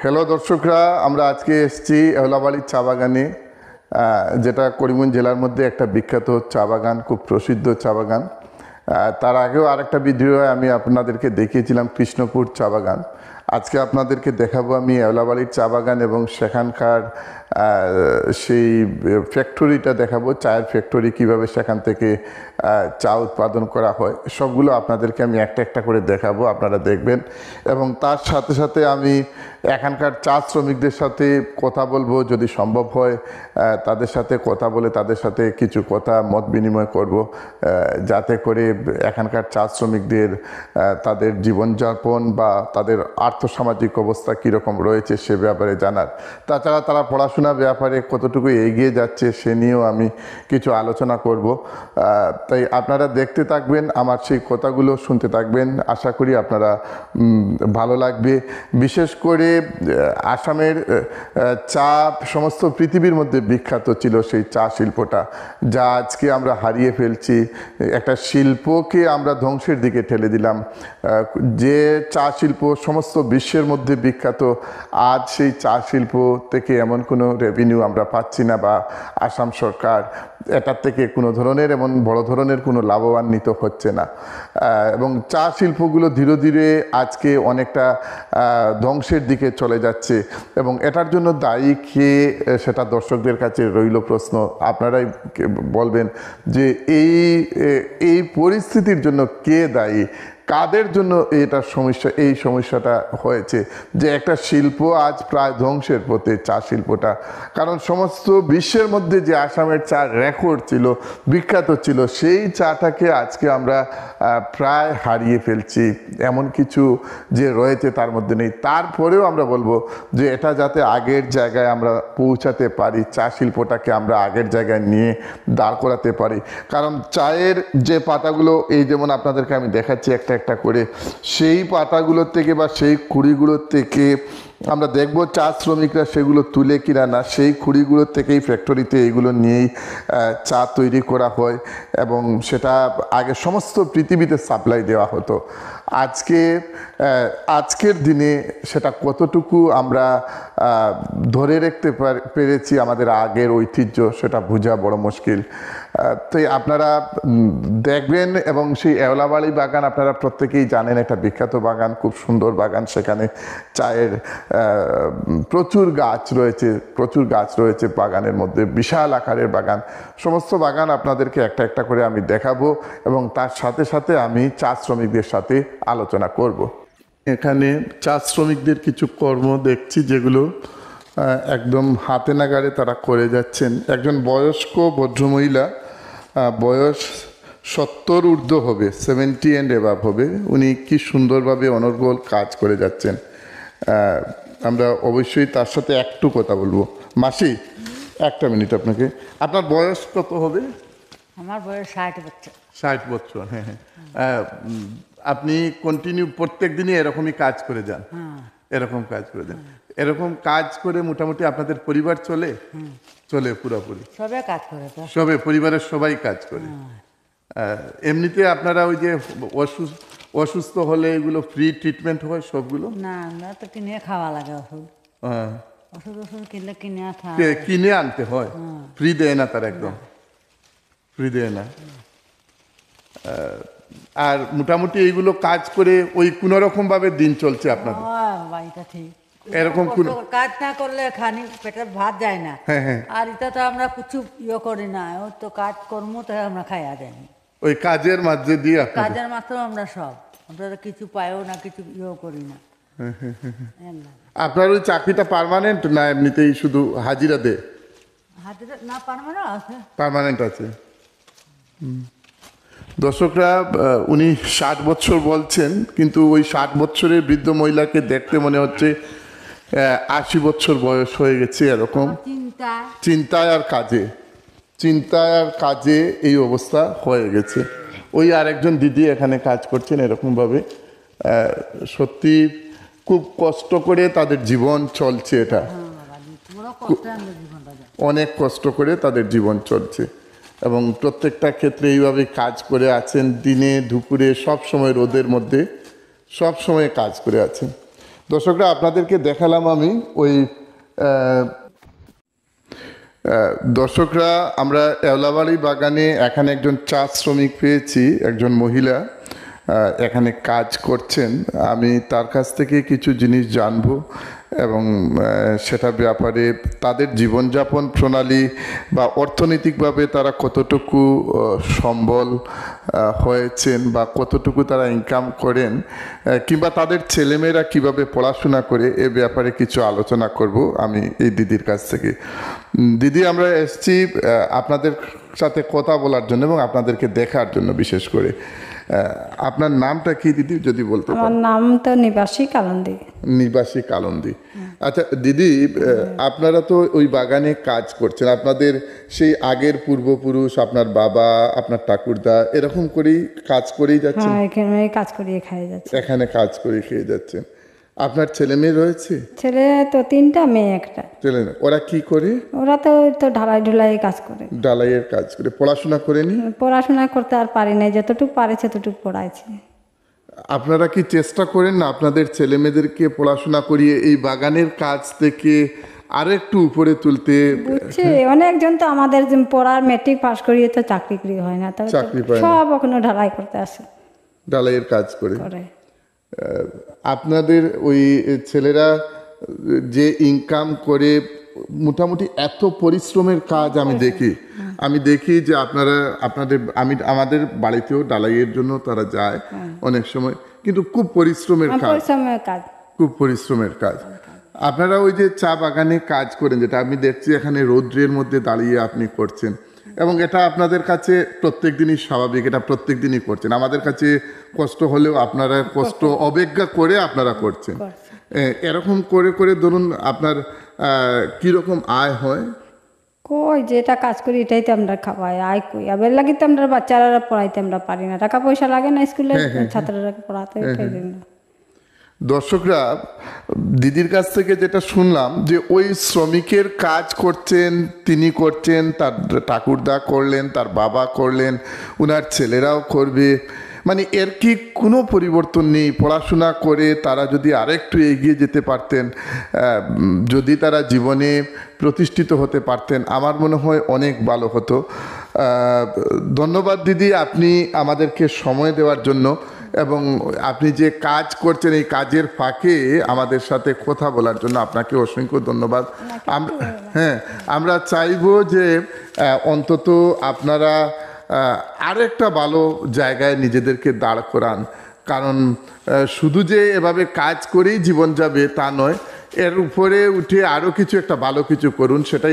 Hello দর্শকরা, আমরা আজকে এসেছি এওলাবাড়ির চা বাগানে, যেটা করিমগঞ্জ জেলার মধ্যে একটা বিখ্যাত চা বাগান, খুব প্রসিদ্ধ চা বাগান। তার আগেও আরেকটা ভিডিও আমি আপনাদেরকে দেখিয়েছিলাম কৃষ্ণপুর চা বাগান। আজকে আপনাদেরকে দেখাবো আমি এওলাবাড়ির চা বাগান এবং সেখানকার সেই ফ্যাক্টরিটা দেখাবো, চায়ের ফ্যাক্টরি, কীভাবে সেখান থেকে চা উৎপাদন করা হয় সবগুলো আপনাদেরকে আমি একটা একটা করে দেখাবো, আপনারা দেখবেন। এবং তার সাথে সাথে আমি এখানকার চা শ্রমিকদের সাথে কথা বলবো, যদি সম্ভব হয় তাদের সাথে কথা বলে তাদের সাথে কিছু কথা মত বিনিময় করব, যাতে করে এখানকার চা শ্রমিকদের তাদের জীবনযাপন বা তাদের আর্থসামাজিক অবস্থা কীরকম রয়েছে সে ব্যাপারে জানার। তাছাড়া তারা পড়াশোনার ব্যাপারে কতটুকু এগিয়ে যাচ্ছে সে নিয়েও আমি কিছু আলোচনা করব। তাই আপনারা দেখতে থাকবেন, আমার সেই কথাগুলো শুনতে থাকবেন। আশা করি আপনারা ভালো লাগবে। বিশেষ করে আসামের চা সমস্ত পৃথিবীর মধ্যে বিখ্যাত ছিল, সেই চা শিল্পটা, যা আজকে আমরা হারিয়ে ফেলছি। একটা শিল্পকে আমরা ধ্বংসের দিকে ঠেলে দিলাম। যে চা শিল্প সমস্ত বিশ্বের মধ্যে বিখ্যাত, আজ সেই চা শিল্প থেকে এমন কোনো রেভিনিউ আমরা পাচ্ছি না, বা আসাম সরকার এটার থেকে কোনো ধরনের এমন বড় ধরনের কোনো লাভবান্বিত হচ্ছে না। এবং চা শিল্পগুলো ধীরে ধীরে আজকে অনেকটা ধ্বংসের দিকে চলে যাচ্ছে। এবং এটার জন্য দায়ী কে, সেটা দর্শকদের কাছে রইল প্রশ্ন। আপনারাই বলবেন যে এই পরিস্থিতির জন্য কে দায়ী, কাদের জন্য এই সমস্যাটা হয়েছে, যে একটা শিল্প আজ প্রায় ধ্বংসের পথে, চা শিল্পটা। কারণ সমস্ত বিশ্বের মধ্যে যে আসামের চা রেকর্ড ছিল, বিখ্যাত ছিল, সেই চাটাকে আজকে আমরা প্রায় হারিয়ে ফেলছি। এমন কিছু যে রয়েছে তার মধ্যে নেই। তারপরেও আমরা বলবো যে এটা যাতে আগের জায়গায় আমরা পৌঁছাতে পারি, চা শিল্পটাকে আমরা আগের জায়গায় নিয়ে দাঁড় করাতে পারি। কারণ চায়ের যে পাতাগুলো, এই যেমন আপনাদেরকে আমি দেখাচ্ছি একটা একটা করে, সেই পাতাগুলোর থেকে বা সেই কুড়িগুলোর থেকে আমরা দেখব চা শ্রমিকরা সেগুলো তুলে কিনা না, সেই কুড়িগুলোর থেকেই ফ্যাক্টরিতে এইগুলো নিয়েই চা তৈরি করা হয় এবং সেটা আগে সমস্ত পৃথিবীতে সাপ্লাই দেওয়া হতো। আজকের দিনে সেটা কতটুকু আমরা ধরে রাখতে পেরেছি, আমাদের আগের ঐতিহ্য, সেটা বোঝা বড় মুশকিল। তাই আপনারা দেখবেন। এবং সেই এওলাবাড়ি বাগান আপনারা প্রত্যেকেই জানেন, একটা বিখ্যাত বাগান, খুব সুন্দর বাগান। সেখানে চায়ের প্রচুর গাছ রয়েছে বাগানের মধ্যে, বিশাল আকারের বাগান। সমস্ত বাগান আপনাদেরকে একটা একটা করে আমি দেখাবো এবং তার সাথে সাথে আমি চা শ্রমিকদের সাথে আলোচনা করব। এখানে চা শ্রমিকদের কিছু কর্ম দেখছি, যেগুলো একদম হাতে নাগাড়ে তারা করে যাচ্ছেন। একজন বয়স্ক ভদ্রমহিলা, বয়স 70 ঊর্ধ্ব হবে, 70 অ্যান্ড এবাভ হবে, উনি কি সুন্দরভাবে অনর্গল কাজ করে যাচ্ছেন। আমরা অবশ্যই তার সাথে একটু কথা বলবো। মাসি, একটা মিনিট আপনাকে। আপনার বয়স কত হবে? আমার বয়স 60 বছর। 60 বছর, হ্যাঁ হ্যাঁ। আপনি কন্টিনিউ প্রত্যেক দিনই এরকমই কাজ করে যান? এরকম কাজ করে যান। এরকম কাজ করে মোটামুটি আপনাদের পরিবার চলে পুরোপুরি? সবে কাজ করে, সবে পরিবারের সবাই কাজ করে। এমনিতে আপনারা ওই যে অসুস্থ হলে এগুলো ফ্রি ট্রিটমেন্ট হয় সবগুলো? না, আমরা তো কিনে খাওয়া লাগে ওষুধ। ওষুধ কিনলে কিনে আনতে হয়, ফ্রি দেয় না তারা, একদম ফ্রি দেয় না। আর মোটামুটি এইগুলো কাজ করে ওই কোনো রকম ভাবে দিন চলছে আপনাদের? এটা ঠিক। এরকম কাজ না করলে খানি পেটে ভাত যায় না। আর এটা তো আমরা কিছু করি না, ও তো কাজ কর্ম তো আমরা খাইয়া যাই। ওই কাজের মাঝে দিয়ে কাজের মাত্র আমরা সব, আমরা কিছু পাইও না, কিছু করি না। আপনার ওই চাকরিটা পার্মানেন্ট না এমনিতেই শুধু হাজিরা দেয়? হাজিরা না, পার্মানেন্ট আছে। পার্মানেন্ট আছে। দর্শকরা, উনি 60 বছর বলছেন, কিন্তু ওই 60 বছরের বৃদ্ধ মহিলাকে দেখতে মনে হচ্ছে 80 বছর বয়স হয়ে গেছে এরকম। চিন্তায় আর কাজে এই অবস্থা হয়ে গেছে। ওই আরেকজন দিদি এখানে কাজ করছেন এরকমভাবে। সত্যি খুব কষ্ট করে তাদের জীবন চলছে, এটা অনেক কষ্ট করে তাদের জীবন চলছে। এবং প্রত্যেকটা ক্ষেত্রে এইভাবে কাজ করে আছেন, দিনে দুপুরে সব সময়, রোদের মধ্যে সব সময় কাজ করে আছেন। দর্শকরা, আপনাদেরকে দেখালাম আমি ওই দর্শকরা, আমরা এওলাবাড়ি বাগানে এখানে একজন চা শ্রমিক পেয়েছি, একজন মহিলা এখানে কাজ করছেন। আমি তার কাছ থেকে কিছু জিনিস জানবো এবং সেটার ব্যাপারে তাদের জীবনযাপন প্রণালী বা অর্থনৈতিকভাবে তারা কতটুকু সম্বল হয়েছেন বা কতটুকু তারা ইনকাম করেন, কিংবা তাদের ছেলেমেয়েরা কিভাবে পড়াশোনা করে, এ ব্যাপারে কিছু আলোচনা করব আমি এই দিদির কাছ থেকে। দিদি, আমরা এসেছি আপনাদের সাথে কথা বলার জন্য এবং আপনাদেরকে দেখার জন্য বিশেষ করে। আপনার নামটা কি দিদি, যদি বলতে পারেন? আমার নাম তো নিবাসী কালন্দি। নিবাসী কালন্দি। আচ্ছা দিদি, আপনারা তো ওই বাগানে কাজ করছেন, আপনাদের সেই আগের পূর্বপুরুষ, আপনার বাবা, আপনার ঠাকুরদা এরকম করেই কাজ করেই যাচ্ছেন? হ্যাঁ, এখানে কাজ করিয়ে খাইয়ে যাচ্ছে। এখানে কাজ করে খেয়ে যাচ্ছেন। আপনার ছেলে মেয়ে রয়েছে? ছেলে তো 3টা, মেয়ে 1টা। ছেলে মেয়ে ওরা কি করে? ওরা তো ঢালাই ঢুলাই কাজ করে, ডালাইয়ের কাজ করে। পড়াশোনা করেনি? পড়াশোনা করতে আর পারি নাই, যতটুকু পারে সেতটুকু পড়াইছি। আপনারা কি চেষ্টা করেন না আপনাদের ছেলে মেয়েদেরকে পড়াশোনা করিয়ে এই বাগানের কাজ থেকে আরেকটু উপরে তুলতে? বুঝছি, অনেকজন তো আমাদের যে পড়ার মেট্রিক পাস করিয়ে তো চাকরি হয় না, তো চাকরি পায় না। সব ওখানে ঢালাই করতে আসে ডালাইয়ের কাজ করে। করে। আপনাদের ওই ছেলেরা যে ইনকাম করে, মোটামুটি এত পরিশ্রমের কাজ আমি দেখি যে আমাদের বাড়িতেও ডালাইয়ের জন্য তারা যায় অনেক সময়, কিন্তু খুব পরিশ্রমের কাজ, পরিশ্রমের কাজ। খুব পরিশ্রমের কাজ। আপনারা ওই যে চা বাগানে কাজ করেন, যেটা আমি দেখছি এখানে রৌদ্রের মধ্যে দাঁড়িয়ে আপনি করছেন, এবং এটা আপনাদের কাছে প্রত্যেক দিনই স্বাভাবিক, এটা প্রত্যেক দিনই করছেন। আমাদের কাছে কষ্ট হলেও আপনারা কষ্ট অবজ্ঞা করে আপনারা করছেন। এরকম করে করে ধরুন আপনার কীরকম আয় হয়? কই যেটা কাজ করি এটাই তো আমরা খাওয়াই, আয় কই আবার লাগি তো আমরা বাচ্চারা পড়াইতে আমরা পারি না, টাকা পয়সা লাগে না স্কুলে ছাত্ররা পড়াতে, এটাই জন্য। দর্শকরা, দিদির কাছ থেকে যেটা শুনলাম যে ওই শ্রমিকের কাজ করছেন, তিনি করছেন, তার ঠাকুরদা করলেন, তার বাবা করলেন, উনার ছেলেরাও করবে, মানে এর কি কোনো পরিবর্তন নেই। পড়াশোনা করে তারা যদি আরেকটু এগিয়ে যেতে পারতেন, যদি তারা জীবনে প্রতিষ্ঠিত হতে পারতেন, আমার মনে হয় অনেক ভালো হতো। ধন্যবাদ দিদি, আপনি আমাদেরকে সময় দেওয়ার জন্য, এবং আপনি যে কাজ করছেন এই কাজের ফাঁকে আমাদের সাথে কথা বলার জন্য আপনাকে অসংখ্য ধন্যবাদ। আমরা চাইবো যে অন্তত আপনারা আরেকটা ভালো জায়গায় নিজেদেরকে দাঁড় করান, কারণ শুধু যে এভাবে কাজ করেই জীবন যাবে তা নয়, এর উপরে উঠে আরও কিছু একটা ভালো কিছু করুন, সেটাই